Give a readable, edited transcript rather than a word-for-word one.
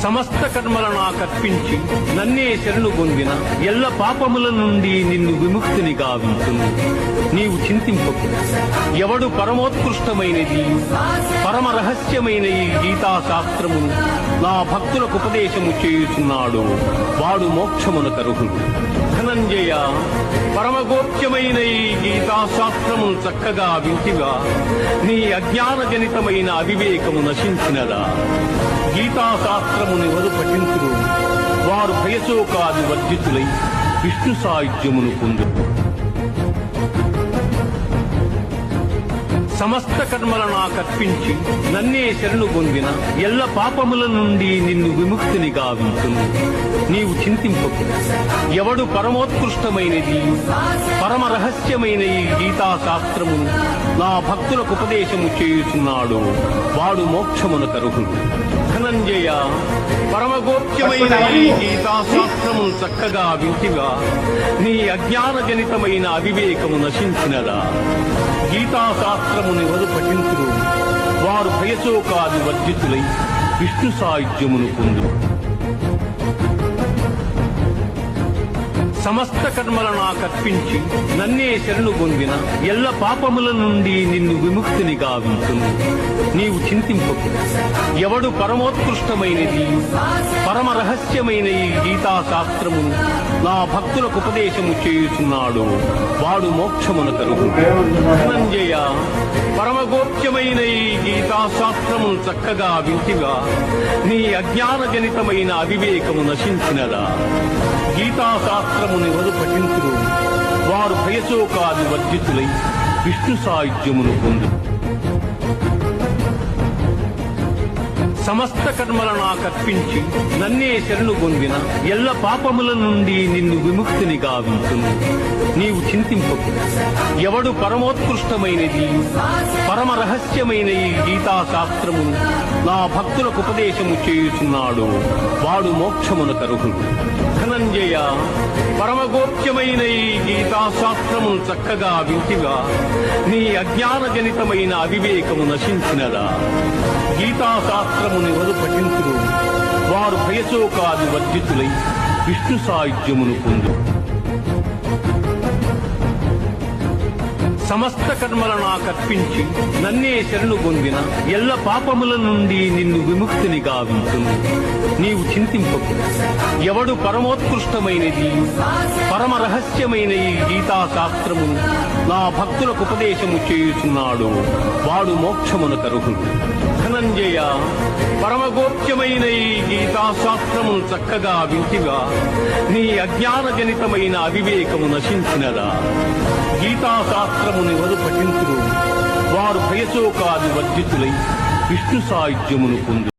సమస్త కర్మలను కర్పించి నన్నే శరణు పొందిన ఎల్ల పాపముల నుండి నిన్ను విముక్తిని గావించును. నీవు చింతింపకు. ఎవడు పరమోత్కృష్టమైనది పరమ రహస్యమైన ఈ గీతా శాస్త్రమును నా భక్తులకు ఉపదేశము చేయుచున్నాడు వాడు మోక్షమునకు అర్హుడు. ధనంజయ, పరమగోప్యమైన ఈ గీతా శాస్త్రమును చక్కగా వింటిగా నీ అజ్ఞానజనితమైన అవివేకము నశించినదా? గీతా శాస్త్రముని వరు పఠించురు వారు భయశోకాది వర్జితులై విష్ణు సాయుధ్యమును పొందురు. సమస్త కర్మలను కర్పించి నన్నే శరణు పొందిన ఎల్ల పాపముల నుండి నిన్ను విముక్తిని గావించును. నీవు చింతింపకు. ఎవడు పరమోత్కృష్టమైనది పరమ రహస్యమైన ఈ గీతా శాస్త్రమును నా భక్తులకు ఉపదేశము చేయుచున్నాడు వాడు మోక్షమునకు అర్హుడు. ధనంజయ, పరమగోప్యమైన ఈ గీతా శాస్త్రమును చక్కగా వింటిగా నీ అజ్ఞానజనితమైన అవివేకము నశించినదా? గీతా శాస్త్రముని వరు పఠించురు వారు భయశోకాది వర్జితులై విష్ణు సాయుధ్యమును పొందురు. సమస్త కర్మలను కర్పించి నన్నే శరణు పొందిన ఎల్ల పాపముల నుండి నిన్ను విముక్తిని గావించును. నీవు చింతింపకు. ఎవడు పరమోత్కృష్టమైనది పరమ రహస్యమైన ఈ గీతా శాస్త్రమును నా భక్తులకు ఉపదేశము చేయుచున్నాడు వాడు మోక్షమునకు అర్హుడు. ధనంజయ, పరమగోప్యమైన ఈ గీతా శాస్త్రమును చక్కగా వింటిగా నీ అజ్ఞానజనితమైన అవివేకము నశించినదా? గీతా శాస్త్రముని వరు పఠించురు వారు భయశోకాది వర్జితులై విష్ణు సాయుధ్యమును పొందురు. సమస్త కర్మలను కర్పించి నన్నే శరణు పొందిన ఎల్ల పాపముల నుండి నిన్ను విముక్తిని గావించును. నీవు చింతింపకు. ఎవడు పరమోత్కృష్టమైనది పరమ రహస్యమైన ఈ గీతా శాస్త్రమును నా భక్తులకు ఉపదేశము చేయుచున్నాడు వాడు మోక్షమునకు అర్హుడు. ధనంజయ, పరమగోప్యమైన ఈ గీతా శాస్త్రమును చక్కగా వింటిగా నీ అజ్ఞానజనితమైన అవివేకము నశించినదా? గీతా శాస్త్రముని వరు పఠించురు వారు భయశోకాది వర్జితులై విష్ణు సాయుధ్యమును పొందురు. సమస్త కర్మలను కర్పించి నన్నే శరణు పొందిన ఎల్ల పాపముల నుండి నిన్ను విముక్తిని గావించును. నీవు చింతింపకు. ఎవడు పరమోత్కృష్టమైనది పరమ రహస్యమైన ఈ గీతా శాస్త్రమును నా భక్తులకు ఉపదేశము చేయుచున్నాడు వాడు మోక్షమునకు అర్హుడు. ధనంజయ, పరమగోప్యమైన ఈ గీతా శాస్త్రమును చక్కగా వింటిగా నీ అజ్ఞానజనితమైన అవివేకము నశించినదా? గీతా శాస్త్రముని వరు పఠించురు వారు భయశోకాది వర్జితులై విష్ణు సాయుధ్యమును పొందురు.